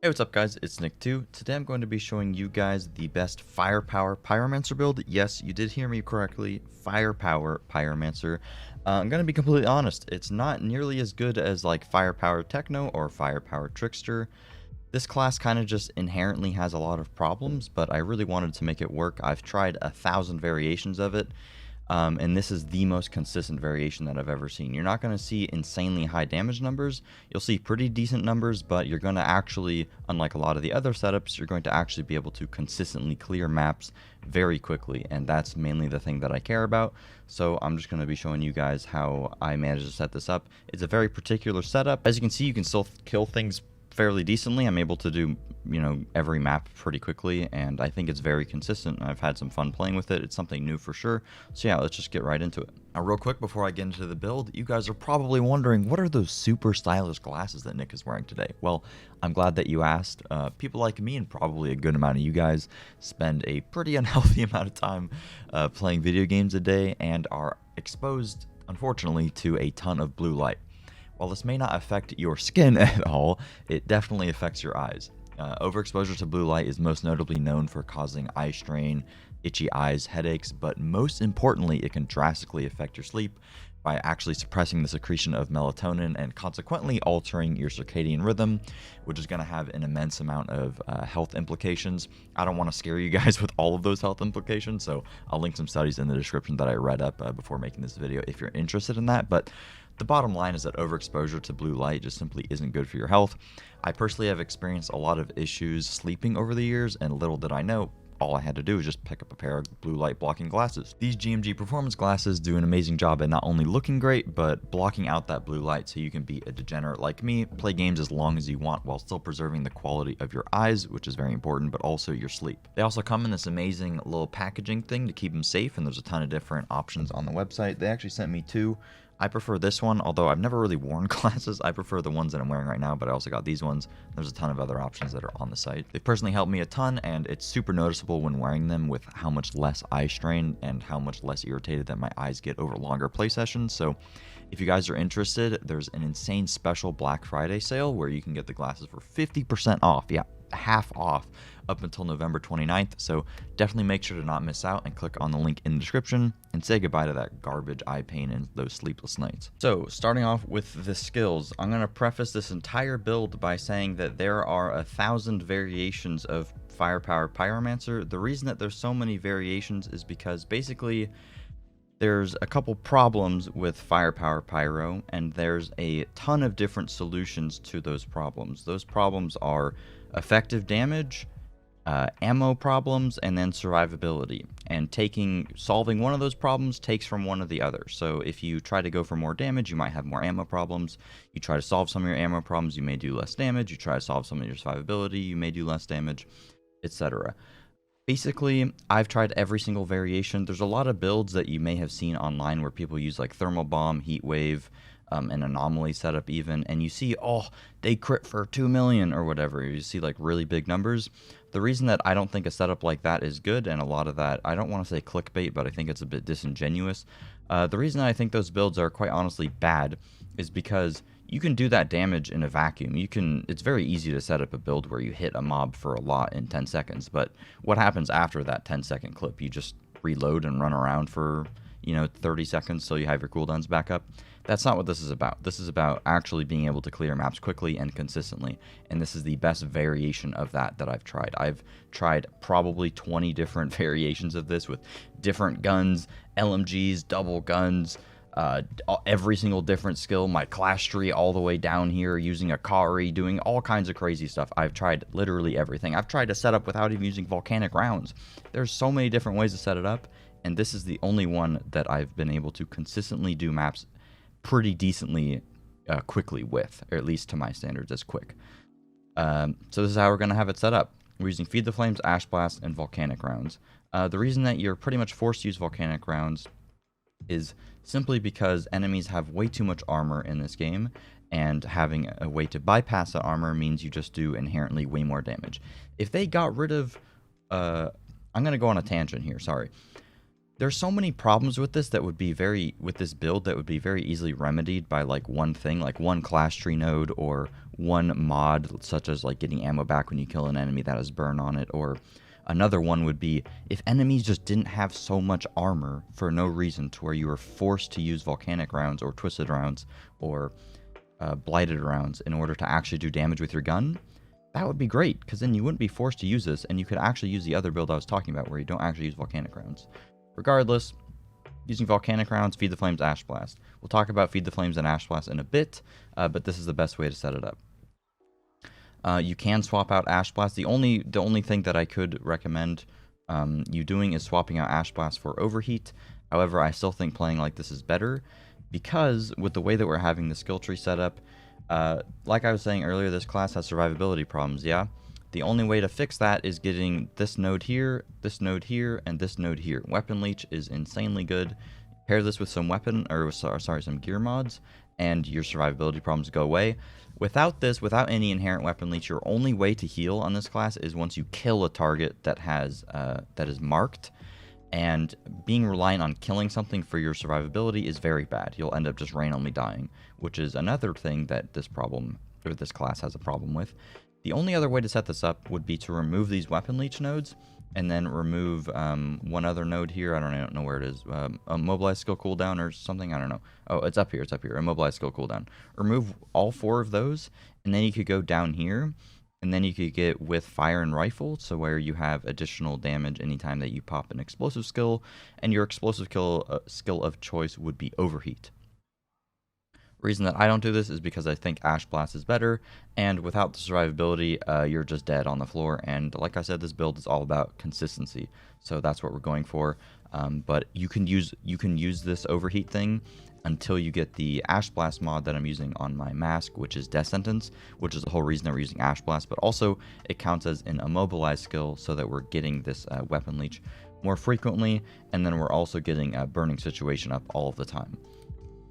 Hey, what's up guys, it's Nick2. Today I'm going to be showing you guys the best firepower Pyromancer build. Yes, you did hear me correctly, firepower Pyromancer. I'm going to be completely honest, it's not nearly as good as like firepower Techno or firepower Trickster. This class kind of just inherently has a lot of problems, but I really wanted to make it work. I've tried 1,000 variations of it. And this is the most consistent variation that I've ever seen. You're not going to see insanely high damage numbers. You'll see pretty decent numbers, but you're going to actually, unlike a lot of the other setups, you're going to actually be able to consistently clear maps very quickly, and that's mainly the thing that I care about. So I'm just going to be showing you guys how I managed to set this up. It's a very particular setup. As you can see, you can still kill things fairly decently. I'm able to do, every map pretty quickly, and I think it's very consistent. I've had some fun playing with it. It's something new for sure. So yeah, let's just get right into it. Now, real quick before I get into the build, you guys are probably wondering, what are those super stylish glasses that Nick is wearing today? Well, I'm glad that you asked. People like me, and probably a good amount of you guys, spend a pretty unhealthy amount of time playing video games a day and are exposed, unfortunately, to a ton of blue light. While this may not affect your skin at all, it definitely affects your eyes. Overexposure to blue light is most notably known for causing eye strain, itchy eyes, headaches, but most importantly, it can drastically affect your sleep by actually suppressing the secretion of melatonin and consequently altering your circadian rhythm, which is going to have an immense amount of health implications. I don't want to scare you guys with all of those health implications, so I'll link some studies in the description that I read up before making this video if you're interested in that. But the bottom line is that overexposure to blue light just simply isn't good for your health. I personally have experienced a lot of issues sleeping over the years, and little did I know, all I had to do was just pick up a pair of blue light blocking glasses. These GMG performance glasses do an amazing job at not only looking great, but blocking out that blue light so you can be a degenerate like me, play games as long as you want while still preserving the quality of your eyes, which is very important, but also your sleep. They also come in this amazing little packaging thing to keep them safe, and there's a ton of different options on the website. They actually sent me two. I prefer this one, although I've never really worn glasses. I prefer the ones that I'm wearing right now, but I also got these ones. There's a ton of other options that are on the site. They've personally helped me a ton, and it's super noticeable when wearing them with how much less eye strain and how much less irritated that my eyes get over longer play sessions. So if you guys are interested, there's an insane special Black Friday sale where you can get the glasses for 50% off. Yeah, half off up until November 29th, so definitely make sure to not miss out and click on the link in the description and say goodbye to that garbage eye pain and those sleepless nights. So starting off with the skills, I'm going to preface this entire build by saying that there are 1,000 variations of firepower Pyromancer. The reason that there's so many variations is because basically there's a couple problems with firepower pyro, and there's a ton of different solutions to those problems. Those problems are effective damage, ammo problems, and then survivability. And solving one of those problems takes from one of the other. So if you try to go for more damage, you might have more ammo problems. You try to solve some of your ammo problems, you may do less damage. You try to solve some of your survivability, you may do less damage, etc. Basically, I've tried every single variation. There's a lot of builds that you may have seen online where people use like thermal bomb, heat wave, an anomaly setup even, and you see, oh, they crit for 2 million or whatever. You see like really big numbers. The reason that I don't think a setup like that is good, and a lot of that, I don't want to say clickbait, but I think it's a bit disingenuous. The reason I think those builds are quite honestly bad is because you can do that damage in a vacuum. It's very easy to set up a build where you hit a mob for a lot in 10 seconds, but what happens after that 10-second clip? You just reload and run around for 30 seconds till you have your cooldowns back up. That's not what this is about. This is about actually being able to clear maps quickly and consistently, and this is the best variation of that I've tried. I've tried probably 20 different variations of this with different guns, LMGs, double guns, every single different skill, my class tree all the way down here, using a Kari, doing all kinds of crazy stuff. I've tried literally everything. I've tried to set up without even using volcanic rounds. There's so many different ways to set it up, and this is the only one that I've been able to consistently do maps pretty decently quickly with, or at least to my standards as quick. So this is how we're going to have it set up. We're using Feed the Flames, Ash Blast, and volcanic rounds. The reason that you're pretty much forced to use volcanic rounds is simply because enemies have way too much armor in this game, and having a way to bypass that armor means you just do inherently way more damage. If they got rid of I'm going to go on a tangent here, sorry. There's so many problems with this that would be with this build that would be very easily remedied by like one thing, like one class tree node or one mod, such as like getting ammo back when you kill an enemy that has burn on it, or another one would be if enemies just didn't have so much armor for no reason to where you were forced to use volcanic rounds or twisted rounds or blighted rounds in order to actually do damage with your gun. That would be great, because then you wouldn't be forced to use this, and you could actually use the other build I was talking about where you don't actually use volcanic rounds. Regardless, using volcanic rounds, Feed the Flames, Ash Blast. We'll talk about Feed the Flames and Ash Blast in a bit, but this is the best way to set it up. You can swap out Ash Blast. The only thing that I could recommend you doing is swapping out Ash Blast for Overheat. However, I still think playing like this is better, because with the way that we're having the skill tree set up, like I was saying earlier, this class has survivability problems, yeah? The only way to fix that is getting this node here, and this node here. Weapon Leech is insanely good. Pair this with some some gear mods, and your survivability problems go away. Without this, without any inherent Weapon Leech, your only way to heal on this class is once you kill a target that is marked. And being reliant on killing something for your survivability is very bad. You'll end up just randomly dying, which is another thing that this class has a problem with. The only other way to set this up would be to remove these Weapon Leech nodes, and then remove one other node here. I don't know where it is. Immobilize skill cooldown or something. I don't know. Oh, it's up here. Immobilize skill cooldown. Remove all 4 of those, and then you could go down here, and then you could get with fire and rifle, so where you have additional damage anytime that you pop an explosive skill, and your explosive skill of choice would be Overheat. Reason that I don't do this is because I think Ash Blast is better, and without the survivability, you're just dead on the floor. And like I said, this build is all about consistency, so that's what we're going for. But you can use this Overheat thing until you get the Ash Blast mod that I'm using on my mask, which is Death Sentence, which is the whole reason that we're using Ash Blast. But also, it counts as an immobilized skill, so that we're getting this Weapon Leech more frequently, and then we're also getting a Burning Situation up all of the time.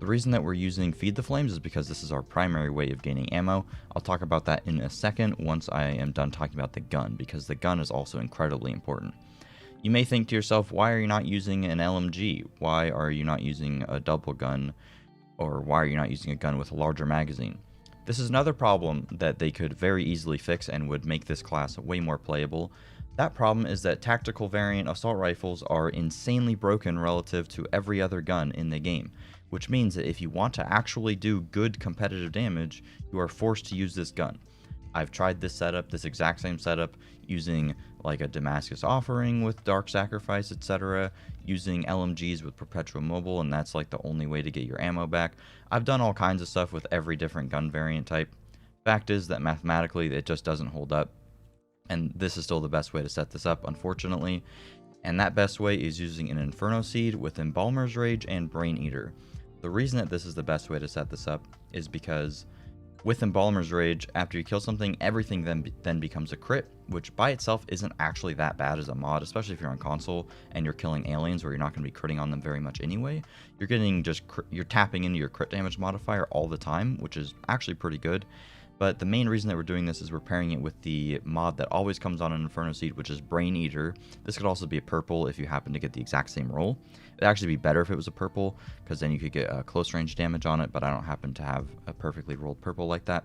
The reason that we're using Feed the Flames is because this is our primary way of gaining ammo. I'll talk about that in a second once I am done talking about the gun, because the gun is also incredibly important. You may think to yourself, why are you not using an LMG? Why are you not using a double gun? Or why are you not using a gun with a larger magazine? This is another problem that they could very easily fix and would make this class way more playable. That problem is that tactical variant assault rifles are insanely broken relative to every other gun in the game, which means that if you want to actually do good competitive damage, you are forced to use this gun. I've tried this exact same setup, using like a Damascus Offering with Dark Sacrifice, etc., using LMGs with Perpetual Mobile, and that's like the only way to get your ammo back. I've done all kinds of stuff with every different gun variant type. Fact is that mathematically it just doesn't hold up, and this is still the best way to set this up, unfortunately. And that best way is using an Inferno Seed with Embalmer's Rage and Brain Eater. The reason that this is the best way to set this up is because with Embalmer's Rage, after you kill something, everything then becomes a crit, which by itself isn't actually that bad as a mod, especially if you're on console and you're killing aliens where you're not going to be critting on them very much anyway. You're tapping into your crit damage modifier all the time, which is actually pretty good. But the main reason that we're doing this is we're pairing it with the mod that always comes on an Inferno Seed, which is Brain Eater. This could also be a purple if you happen to get the exact same roll. It'd actually be better if it was a purple, because then you could get close range damage on it, but I don't happen to have a perfectly rolled purple like that.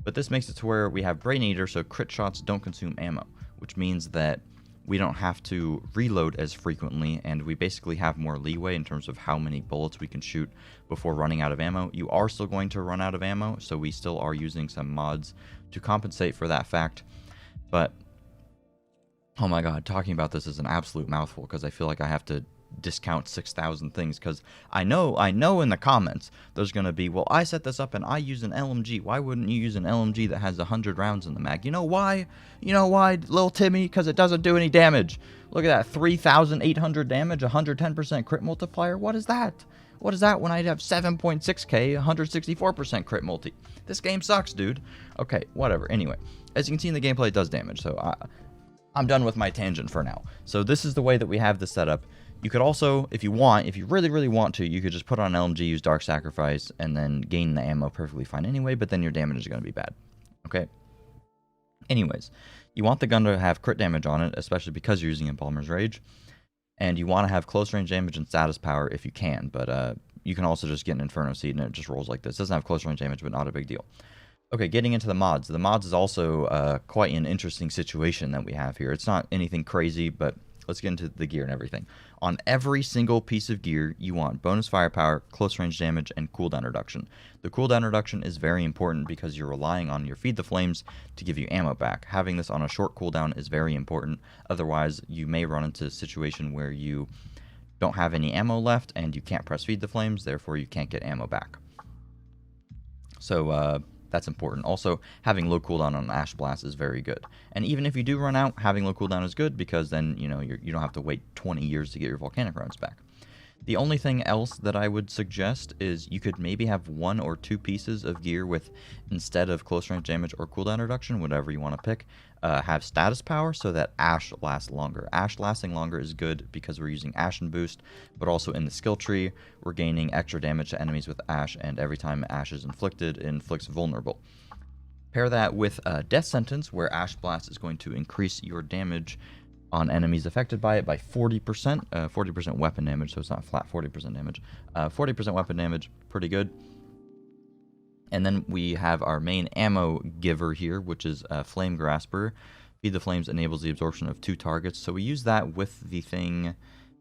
But this makes it to where we have Brain Eater, so crit shots don't consume ammo, which means that we don't have to reload as frequently, and we basically have more leeway in terms of how many bullets we can shoot before running out of ammo. You are still going to run out of ammo, so we still are using some mods to compensate for that fact. But, oh my god, talking about this is an absolute mouthful, because I feel like I have to discount 6,000 things, because I know in the comments there's going to be, well, I set this up and I use an LMG. Why wouldn't you use an LMG that has 100 rounds in the mag? You know why? You know why, little Timmy? Because it doesn't do any damage. Look at that, 3,800 damage, 110% crit multiplier. What is that? What is that when I have 7.6k, 164% crit multi? This game sucks, dude. Okay, whatever. Anyway, as you can see in the gameplay, it does damage, so I'm done with my tangent for now. So this is the way that we have this set up. You could also, if you really want to, you could just put on an LMG, use Dark Sacrifice, and then gain the ammo perfectly fine anyway, but then your damage is going to be bad. Okay? Anyways, you want the gun to have crit damage on it, especially because you're using Embalmer's Rage. And you want to have close range damage and status power if you can, but you can also just get an Inferno Seed and it just rolls like this. It doesn't have close range damage, but not a big deal. Okay, getting into the mods. The mods is also quite an interesting situation that we have here. It's not anything crazy, but let's get into the gear and everything. On every single piece of gear, you want bonus firepower, close range damage, and cooldown reduction. The cooldown reduction is very important because you're relying on your Feed the Flames to give you ammo back. Having this on a short cooldown is very important. Otherwise, you may run into a situation where you don't have any ammo left and you can't press Feed the Flames, therefore you can't get ammo back. So, that's important. Also, having low cooldown on Ash Blast is very good. And even if you do run out, having low cooldown is good because then, you know, you don't have to wait 20 years to get your volcanic runs back. The only thing else that I would suggest is you could maybe have 1 or 2 pieces of gear with, instead of close range damage or cooldown reduction, whatever you want to pick, have status power so that Ash lasts longer. Ash lasting longer is good because we're using Ashen Boost, but also in the skill tree, we're gaining extra damage to enemies with Ash, and every time Ash is inflicted, it inflicts vulnerable. Pair that with Death Sentence, where Ash Blast is going to increase your damage on enemies affected by it by 40%. 40% weapon damage, so it's not flat 40% damage. 40% weapon damage, pretty good. And then we have our main ammo giver here, which is Flame Grasper. Feed the Flames enables the absorption of 2 targets. So we use that with the thing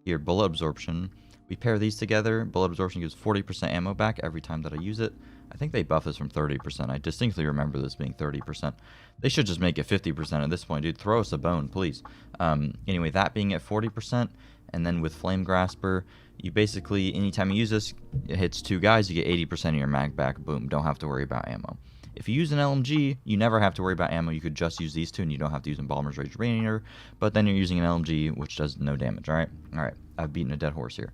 here, Bullet Absorption. We pair these together. Bullet Absorption gives 40% ammo back every time that I use it. I think they buff this from 30%. I distinctly remember this being 30%. They should just make it 50% at this point, dude. Throw us a bone, please. Anyway, that being at 40%, and then with Flame Grasper, you basically, anytime you use this, it hits 2 guys, you get 80% of your mag back. Boom, don't have to worry about ammo. If you use an LMG, you never have to worry about ammo. You could just use these 2, and you don't have to use Embalmer's Rage Radiator, but then you're using an LMG, which does no damage, alright? Alright, I've beaten a dead horse here.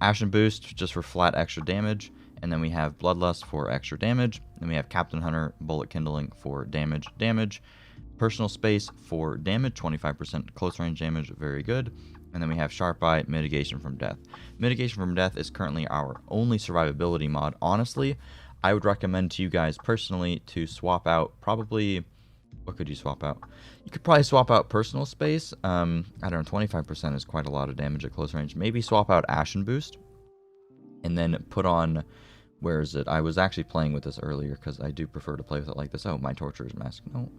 Ashen Boost, just for flat extra damage. And then we have Bloodlust for extra damage. Then we have Captain Hunter, Bullet Kindling for damage. Personal Space for damage, 25% close range damage, very good. And then we have Sharp Eye, Mitigation from Death. Mitigation from Death is currently our only survivability mod. Honestly, I would recommend to you guys personally to swap out probably... What could you swap out? You could probably swap out Personal Space. I don't know, 25% is quite a lot of damage at close range. Maybe swap out Ashen Boost. And then put on... Where is it? I was actually playing with this earlier because I do prefer to play with it like this. Oh, my Torturer's Mask. No.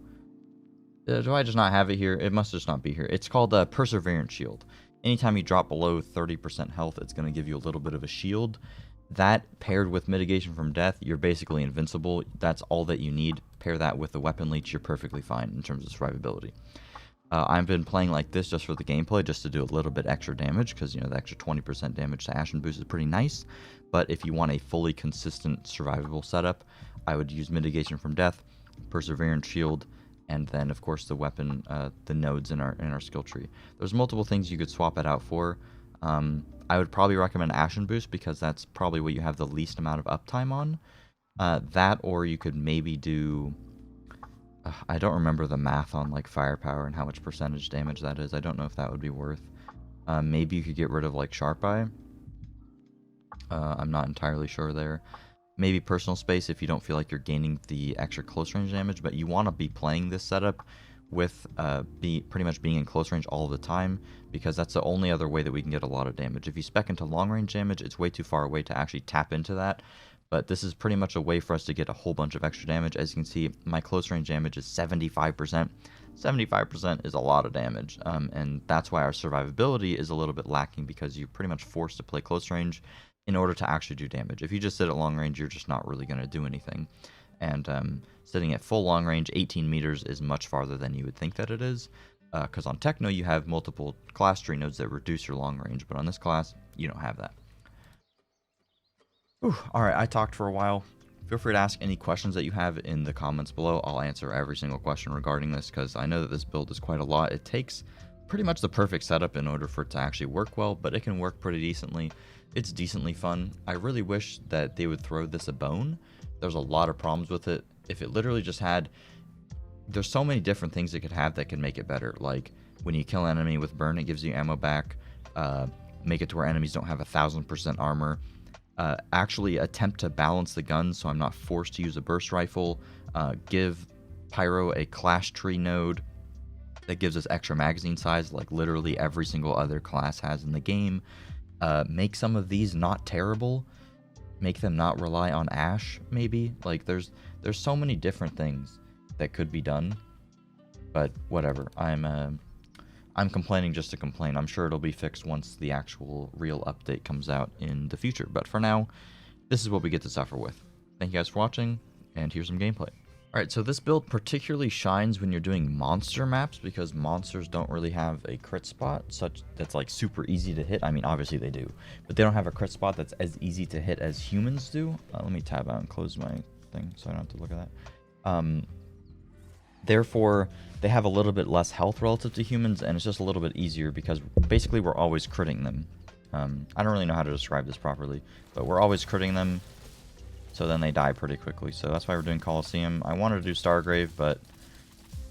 Do I just not have it here? It must just not be here. It's called Perseverance Shield. Anytime you drop below 30% health, it's going to give you a little bit of a shield. That paired with Mitigation from Death, you're basically invincible. That's all that you need. Pair that with the Weapon Leech, you're perfectly fine in terms of survivability. I've been playing like this just for the gameplay, just to do a little bit extra damage, because, you know, the extra 20% damage to Ashen Boost is pretty nice. But if you want a fully consistent survivable setup, I would use Mitigation from Death, Perseverance Shield, and then, of course, the weapon, the nodes in our skill tree. There's multiple things you could swap it out for. I would probably recommend Ashen Boost, because that's probably what you have the least amount of uptime on. That, or you could maybe do... I don't remember the math on like firepower and how much percentage damage that is. I don't know if that would be worth. Maybe you could get rid of like Sharp Eye. I'm not entirely sure there. Maybe Personal Space if you don't feel like you're gaining the extra close range damage, but you want to be playing this setup with pretty much being in close range all the time, because that's the only other way that we can get a lot of damage. If you spec into long range damage, it's way too far away to actually tap into that. But this is pretty much a way for us to get a whole bunch of extra damage. As you can see, my close range damage is 75%. 75% is a lot of damage, and that's why our survivability is a little bit lacking, because you're pretty much forced to play close range in order to actually do damage. If you just sit at long range, you're just not really going to do anything. And sitting at full long range, 18 meters is much farther than you would think that it is, because on Techno you have multiple class tree nodes that reduce your long range, but on this class, you don't have that. Alright, I talked for a while. Feel free to ask any questions that you have in the comments below. I'll answer every single question regarding this, because I know that this build is quite a lot. It takes pretty much the perfect setup in order for it to actually work well, but it can work pretty decently. It's decently fun. I really wish that they would throw this a bone. There's a lot of problems with it. If it literally just had... There's so many different things it could have that can make it better. Like, when you kill an enemy with burn, it gives you ammo back. Make it to where enemies don't have 1000% armor. Actually attempt to balance the guns so I'm not forced to use a burst rifle. Give Pyro a clash tree node. that gives us extra magazine size like literally every single other class has in the game. Make some of these not terrible. Make them not rely on Ash, maybe. Like, there's so many different things that could be done. But whatever. I'm complaining just to complain. I'm sure it'll be fixed once the actual real update comes out in the future. But for now, this is what we get to suffer with. Thank you guys for watching, and here's some gameplay. Alright, so this build particularly shines when you're doing monster maps, because monsters don't really have a crit spot that's like super easy to hit. I mean, obviously they do, but they don't have a crit spot that's as easy to hit as humans do. Let me tab out and close my thing so I don't have to look at that. Therefore, they have a little bit less health relative to humans, and it's just a little bit easier because basically we're always critting them. I don't really know how to describe this properly, but we're always critting them. So then they die pretty quickly. So that's why we're doing Colosseum. I wanted to do Stargrave, but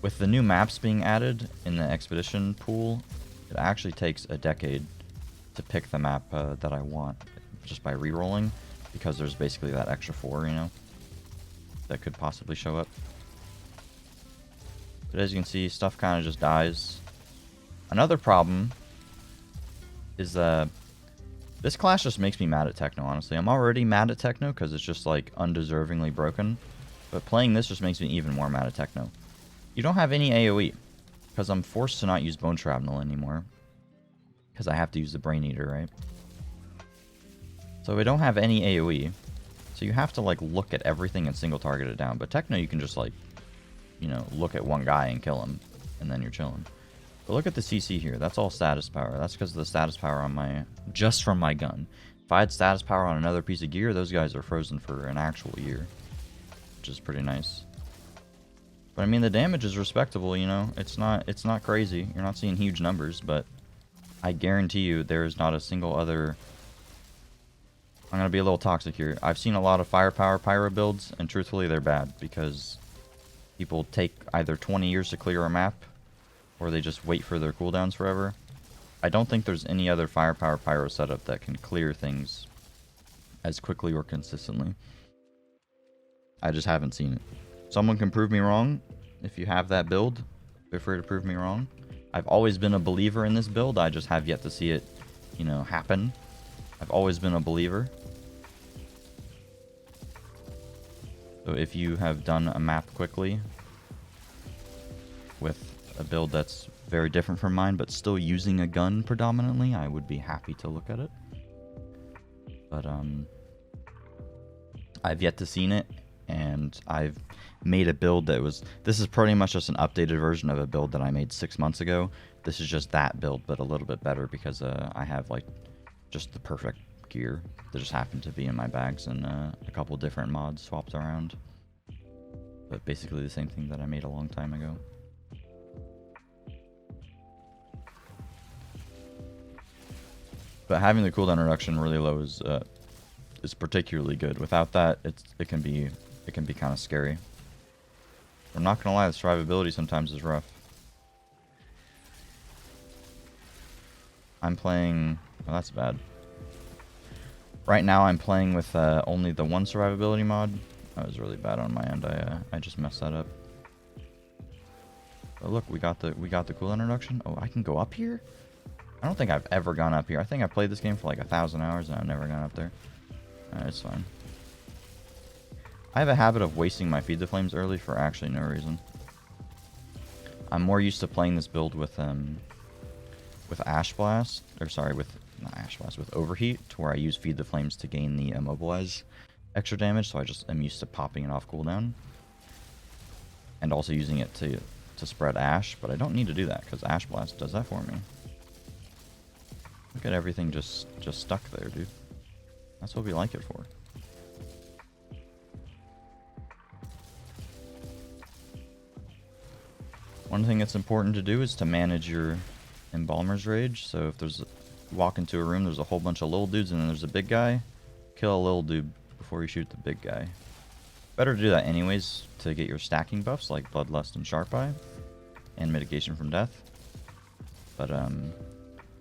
with the new maps being added in the expedition pool, it actually takes a decade to pick the map that I want just by re-rolling, because there's basically that extra 4, you know, that could possibly show up. But as you can see, stuff kind of just dies. Another problem is this class just makes me mad at Techno, honestly. I'm already mad at Techno because it's just, like, undeservingly broken. But playing this just makes me even more mad at Techno. You don't have any AoE, because I'm forced to not use Bone Shrapnel anymore. Because I have to use the Brain Eater, right? So we don't have any AoE. So you have to, like, look at everything and single target it down. But Techno, you can just, like, you know, look at one guy and kill him. And then you're chilling. But look at the CC here. That's all status power. That's because of the status power on my... just from my gun. If I had status power on another piece of gear, those guys are frozen for an actual year. Which is pretty nice. But I mean, the damage is respectable, you know? It's not crazy. You're not seeing huge numbers, but I guarantee you there is not a single other... I'm going to be a little toxic here. I've seen a lot of firepower pyro builds, and truthfully they're bad, because people take either 20 years to clear a map, or they just wait for their cooldowns forever. I don't think there's any other firepower pyro setup that can clear things as quickly or consistently. I just haven't seen it. Someone can prove me wrong. If you have that build, feel free to prove me wrong. I've always been a believer in this build. I just have yet to see it, you know, happen. I've always been a believer. So if you have done a map quickly with a build that's very different from mine, but still using a gun predominantly, I would be happy to look at it. But I've yet to seen it, and I've made a build that was... This is pretty much just an updated version of a build that I made 6 months ago. This is just that build, but a little bit better, because I have, like, just the perfect gear that just happened to be in my bags, and a couple different mods swapped around. But basically the same thing that I made a long time ago. But having the cooldown reduction really low is particularly good. Without that, it can be kind of scary. I'm not gonna lie, the survivability sometimes is rough. I'm playing... Oh, that's bad. Right now I'm playing with only the one survivability mod. That was really bad on my end. I just messed that up. But look, we got the cooldown reduction. Oh, I can go up here? I don't think I've ever gone up here. I think I've played this game for like 1,000 hours and I've never gone up there. It's fine. I have a habit of wasting my Feed the Flames early for actually no reason. I'm more used to playing this build with Ash Blast, or sorry, with not Ash Blast, with Overheat, to where I use Feed the Flames to gain the Immobilize extra damage, so I just am used to popping it off cooldown. And also using it to spread Ash, but I don't need to do that, because Ash Blast does that for me. Look at everything just stuck there, dude. That's what we like it for. One thing that's important to do is to manage your Embalmer's Rage. So if there's walk into a room, there's a whole bunch of little dudes and then there's a big guy, kill a little dude before you shoot the big guy. Better to do that anyways to get your stacking buffs like Bloodlust and Sharp Eye and mitigation from death. But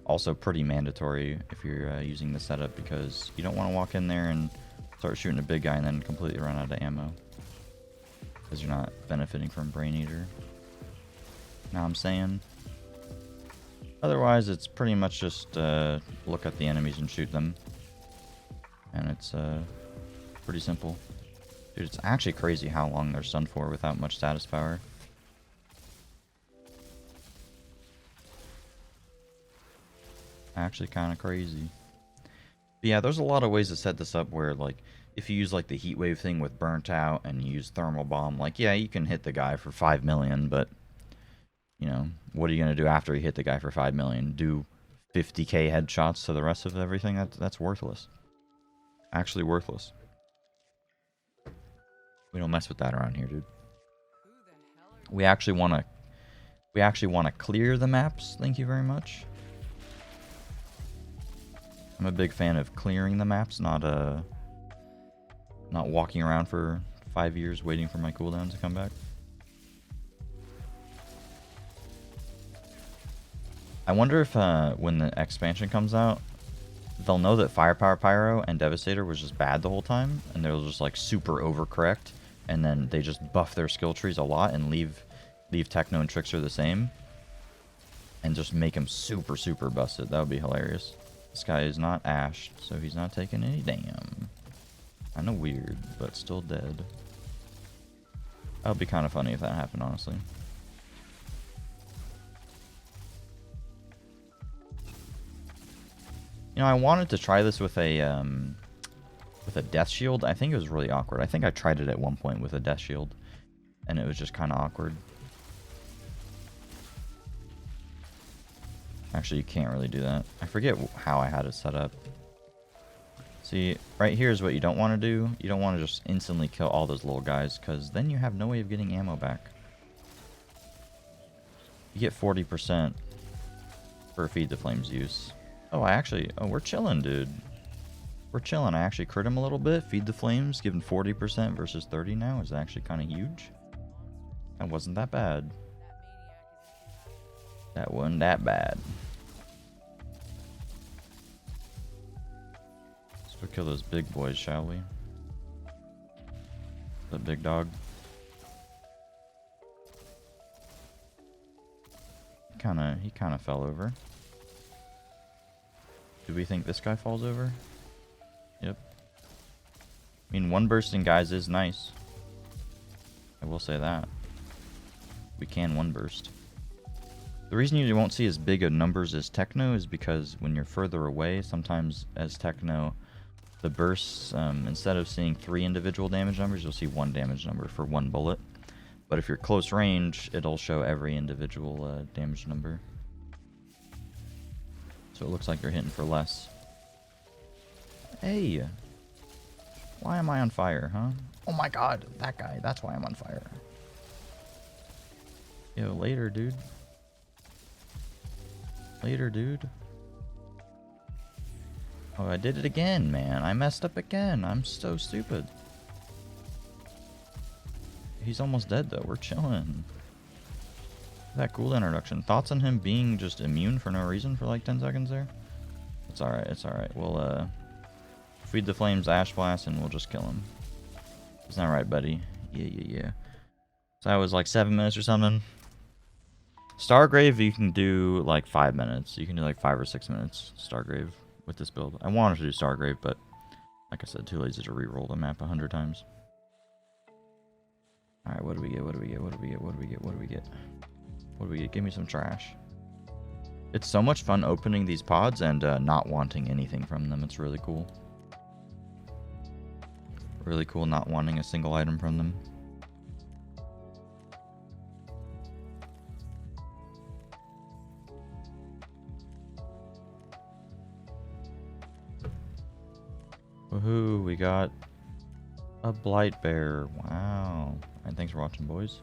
also pretty mandatory if you're using the setup, because you don't want to walk in there and start shooting a big guy and then completely run out of ammo, because you're not benefiting from Brain Eater. Know what I'm saying? Otherwise, it's pretty much just look at the enemies and shoot them. And it's pretty simple. Dude, it's actually crazy how long they're stunned for without much status power. Actually kind of crazy. But yeah, there's a lot of ways to set this up where, like, if you use, like, the heat wave thing with burnt out and you use thermal bomb, like, yeah, you can hit the guy for 5 million, but, you know, what are you going to do after you hit the guy for 5 million? Do 50k headshots to the rest of everything? That's worthless. Actually worthless. We don't mess with that around here, dude. We actually want to clear the maps. Thank you very much. I'm a big fan of clearing the maps, not walking around for 5 years waiting for my cooldown to come back. I wonder if when the expansion comes out, they'll know that Firepower Pyro and Devastator was just bad the whole time, and they'll just like super overcorrect, and then they just buff their skill trees a lot and leave Techno and Trickster the same, and just make them super busted. That would be hilarious. This guy is not ashed, so he's not taking any damn. Kinda weird, but still dead. That would be kind of funny if that happened, honestly. You know, I wanted to try this with a death shield. I think it was really awkward. I think I tried it at one point with a death shield, and it was just kind of awkward. Actually, you can't really do that. I forget how I had it set up. See, right here is what you don't want to do. You don't want to just instantly kill all those little guys, because then you have no way of getting ammo back. You get 40% for Feed the Flames use. Oh, we're chilling, dude. We're chilling. I actually crit him a little bit. Feed the Flames, given 40% versus 30 now is actually kind of huge. That wasn't that bad. That wasn't that bad. Let's go kill those big boys, shall we? The big dog. He kinda fell over. Do we think this guy falls over? Yep. I mean, one bursting guys is nice. I will say that. We can one burst. The reason you won't see as big of numbers as Techno is because when you're further away, sometimes as Techno, the bursts, instead of seeing 3 individual damage numbers, you'll see 1 damage number for 1 bullet. But if you're close range, it'll show every individual damage number. So it looks like you're hitting for less. Hey! Why am I on fire, huh? Oh my god, that guy. That's why I'm on fire. Yo, later, dude. Later, dude. Oh, I did it again, man. I messed up again. I'm so stupid. He's almost dead, though. We're chilling. That cooldown reduction. Thoughts on him being just immune for no reason for like 10 seconds there? It's alright, it's alright. We'll, Feed the Flames, Ash Blast, and we'll just kill him. It's not right, buddy. Yeah. So that was like 7 minutes or something. Stargrave, you can do like 5 minutes. You can do like 5 or 6 minutes Stargrave with this build. I wanted to do Stargrave, but like I said, too lazy to re-roll the map 100 times. Alright, what do we get? What do we get? What do we get? What do we get? What do we get? What do we get? Give me some trash. It's so much fun opening these pods and not wanting anything from them. It's really cool. Really cool not wanting a single item from them. Woohoo, we got a Blight Bear. Wow. And thanks for watching, boys.